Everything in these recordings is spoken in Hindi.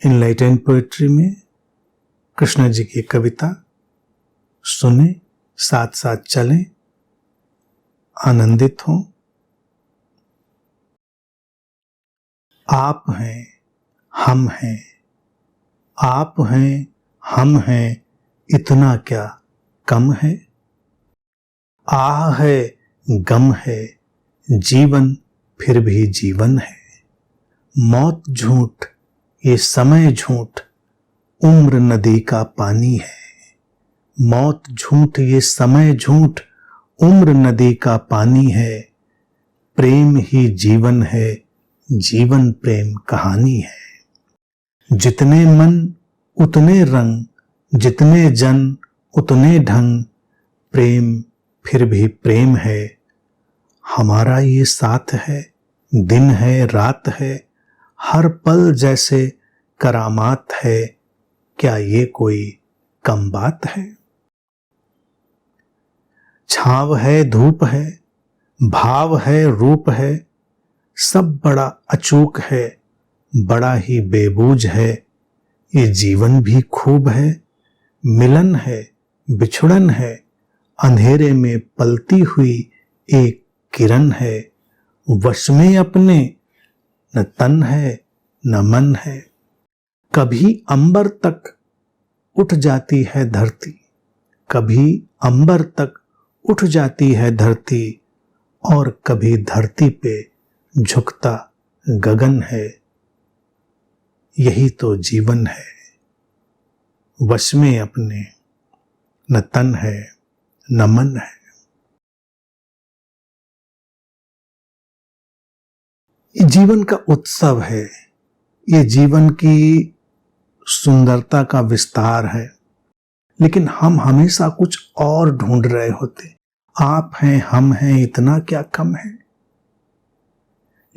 इनलाइटेंड पोएट्री में कृष्ण जी की कविता सुने, साथ साथ चलें, आनंदित हों। आप हैं, हम हैं, आप हैं, हम हैं, इतना क्या कम है। आह है, गम है, जीवन फिर भी जीवन है। मौत झूठ, ये समय झूठ, उम्र नदी का पानी है। मौत झूठ, ये समय झूठ, उम्र नदी का पानी है। प्रेम ही जीवन है, जीवन प्रेम कहानी है। जितने मन उतने रंग, जितने जन उतने ढंग, प्रेम फिर भी प्रेम है। हमारा ये साथ है, दिन है रात है, हर पल जैसे करामात है। क्या ये कोई कम बात है। छाव है, धूप है, भाव है, रूप है, सब बड़ा अचूक है, बड़ा ही बेबूझ है। ये जीवन भी खूब है, मिलन है, बिछुड़न है, अंधेरे में पलती हुई एक किरण है। वश में अपने न तन है न मन है। कभी अंबर तक उठ जाती है धरती, कभी अंबर तक उठ जाती है धरती, और कभी धरती पे झुकता गगन है। यही तो जीवन है, वश में अपने न तन है न मन है। ये जीवन का उत्सव है, ये जीवन की सुंदरता का विस्तार है। लेकिन हम हमेशा कुछ और ढूंढ रहे होते। आप हैं, हम हैं, इतना क्या कम है।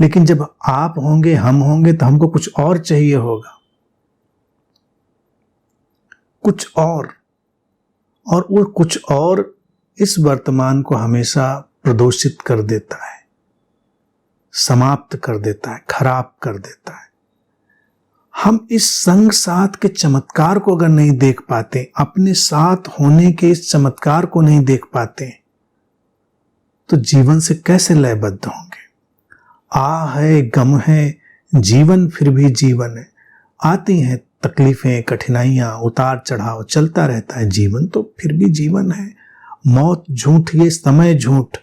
लेकिन जब आप होंगे, हम होंगे, तो हमको कुछ और चाहिए होगा, कुछ और वो कुछ और इस वर्तमान को हमेशा प्रदूषित कर देता है, समाप्त कर देता है, खराब कर देता है। हम इस संग साथ के चमत्कार को अगर नहीं देख पाते, अपने साथ होने के इस चमत्कार को नहीं देख पाते, तो जीवन से कैसे लयबद्ध होंगे। आ है, गम है, जीवन फिर भी जीवन है। आती हैं तकलीफें, कठिनाइयां, उतार चढ़ाव चलता रहता है, जीवन तो फिर भी जीवन है। मौत झूठ, ये समय झूठ,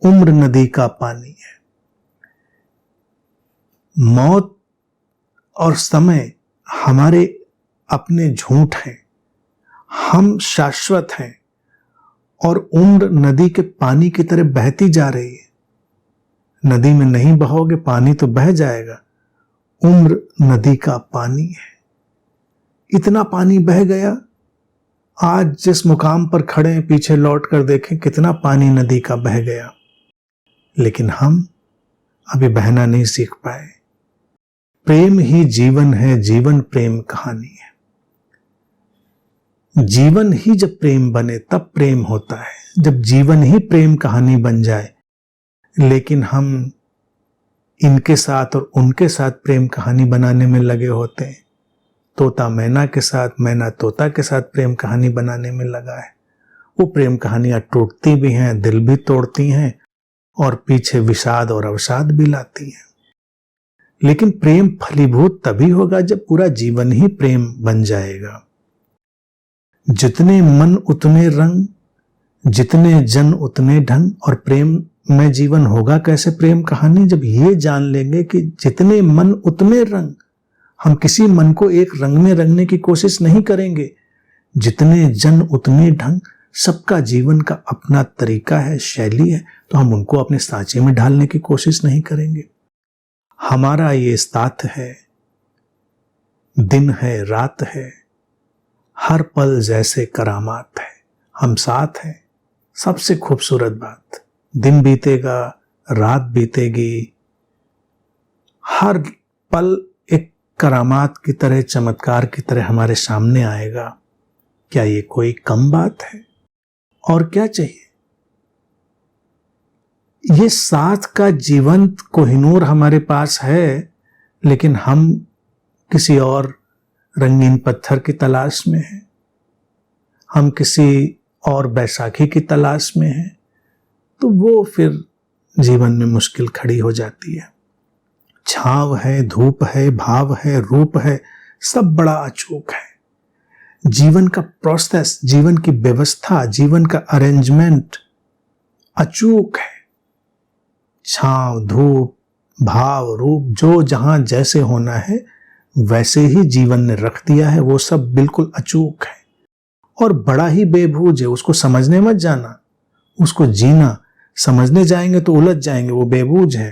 उम्र नदी का पानी है। मौत और समय हमारे अपने झूठ हैं, हम शाश्वत हैं, और उम्र नदी के पानी की तरह बहती जा रही है। नदी में नहीं बहोगे, पानी तो बह जाएगा। उम्र नदी का पानी है। इतना पानी बह गया, आज जिस मुकाम पर खड़े हैं, पीछे लौट कर देखें कितना पानी नदी का बह गया। लेकिन हम अभी बहना नहीं सीख पाए। प्रेम ही जीवन है, जीवन प्रेम कहानी है। जीवन ही जब प्रेम बने तब प्रेम होता है, जब जीवन ही प्रेम कहानी बन जाए। लेकिन हम इनके साथ और उनके साथ प्रेम कहानी बनाने में लगे होते हैं। तोता मैना के साथ, मैना तोता के साथ प्रेम कहानी बनाने में लगा है। वो प्रेम कहानियां टूटती भी हैं, दिल भी तोड़ती हैं, और पीछे विषाद और अवसाद भी लाती हैं। लेकिन प्रेम फलीभूत तभी होगा जब पूरा जीवन ही प्रेम बन जाएगा। जितने मन उतने रंग, जितने जन उतने ढंग। और प्रेम में जीवन होगा कैसे, प्रेम कहानी, जब ये जान लेंगे कि जितने मन उतने रंग। हम किसी मन को एक रंग में रंगने की कोशिश नहीं करेंगे। जितने जन उतने ढंग। सबका जीवन का अपना तरीका है, शैली है, तो हम उनको अपने सांचे में ढालने की कोशिश नहीं करेंगे। हमारा ये साथ है, दिन है रात है, हर पल जैसे करामात है। हम साथ हैं। सबसे खूबसूरत बात, दिन बीतेगा, रात बीतेगी, हर पल एक करामात की तरह, चमत्कार की तरह हमारे सामने आएगा। क्या ये कोई कम बात है। और क्या चाहिए। ये साथ का जीवंत कोहिनूर हमारे पास है, लेकिन हम किसी और रंगीन पत्थर की तलाश में हैं, हम किसी और बैसाखी की तलाश में हैं, तो वो फिर जीवन में मुश्किल खड़ी हो जाती है। छाव है, धूप है, भाव है, रूप है, सब बड़ा अचूक है। जीवन का प्रोसेस, जीवन की व्यवस्था, जीवन का अरेंजमेंट अचूक है। छाव, धूप, भाव, रूप, जो जहां जैसे होना है वैसे ही जीवन ने रख दिया है, वो सब बिल्कुल अचूक है और बड़ा ही बेबूझ है। उसको समझने मत जाना, उसको जीना। समझने जाएंगे तो उलझ जाएंगे, वो बेबूझ है।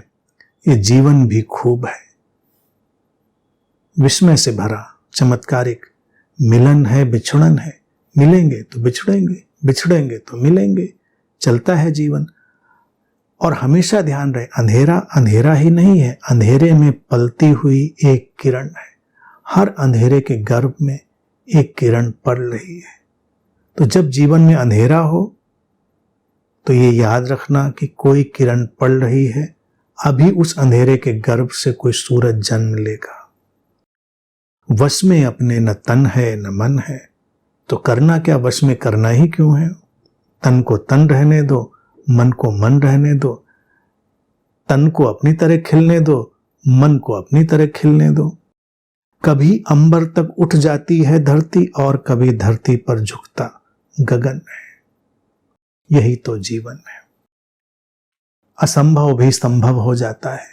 ये जीवन भी खूब है, विस्मय से भरा, चमत्कारिक। मिलन है, बिछड़न है, मिलेंगे तो बिछड़ेंगे, बिछड़ेंगे तो मिलेंगे, चलता है जीवन। और हमेशा ध्यान रहे, अंधेरा अंधेरा ही नहीं है, अंधेरे में पलती हुई एक किरण है। हर अंधेरे के गर्भ में एक किरण पड़ रही है। तो जब जीवन में अंधेरा हो तो ये याद रखना कि कोई किरण पड़ रही है, अभी उस अंधेरे के गर्भ से कोई सूरज जन्म लेगा। वश में अपने न तन है न मन है, तो करना क्या, वश में करना ही क्यों है। तन को तन रहने दो, मन को मन रहने दो। तन को अपनी तरह खिलने दो, मन को अपनी तरह खिलने दो। कभी अंबर तक उठ जाती है धरती और कभी धरती पर झुकता गगन है। यही तो जीवन है। असंभव भी संभव हो जाता है,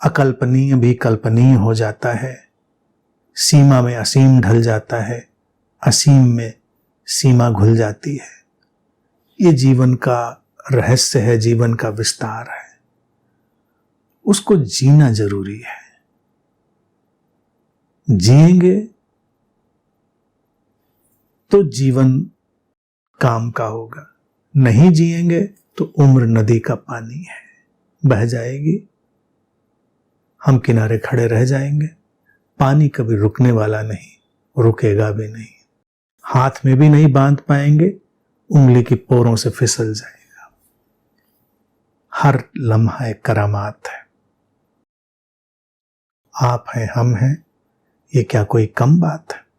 अकल्पनीय भी कल्पनीय हो जाता है। सीमा में असीम ढल जाता है, असीम में सीमा घुल जाती है। ये जीवन का रहस्य है, जीवन का विस्तार है। उसको जीना जरूरी है। जिएंगे तो जीवन काम का होगा, नहीं जिएंगे तो उम्र नदी का पानी है, बह जाएगी, हम किनारे खड़े रह जाएंगे। पानी कभी रुकने वाला नहीं, रुकेगा भी नहीं। हाथ में भी नहीं बांध पाएंगे, उंगली की पोरों से फिसल जाएगा। हर लम्हा एक करामात है। आप हैं, हम हैं, ये क्या कोई कम बात है।